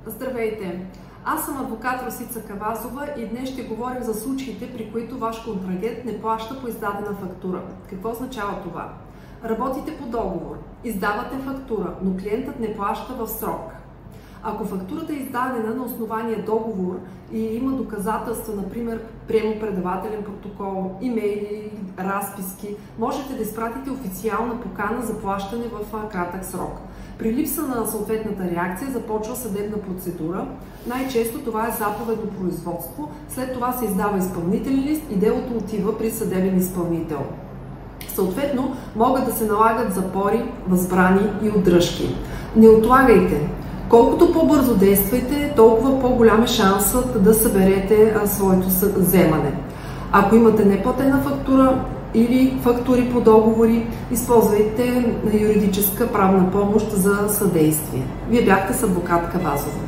Здравейте! Аз съм адвокат Росица Кавазова и днес ще говорим за случаите, при които ваш контрагент не плаща по издадена фактура. Какво означава това? Работите по договор, издавате фактура, но клиентът не плаща в срок. Ако фактурата е издадена на основание договор и има доказателства, например приемо-предавателен протокол, имейли, разписки, можете да изпратите официална покана за плащане в кратък срок. При липса на съответната реакция започва съдебна процедура. Най-често това е заповедно производство, след това се издава изпълнителен лист и делото отива при съдебен изпълнител. Съответно, могат да се налагат запори, възбрани и удръжки. Не отлагайте! Колкото по-бързо действайте, толкова по-голям е шансът да съберете своето вземане. Ако имате неплатена фактура или фактури по договори, използвайте юридическа правна помощ за съдействие. Вие бяхте с адвокат Кавазова.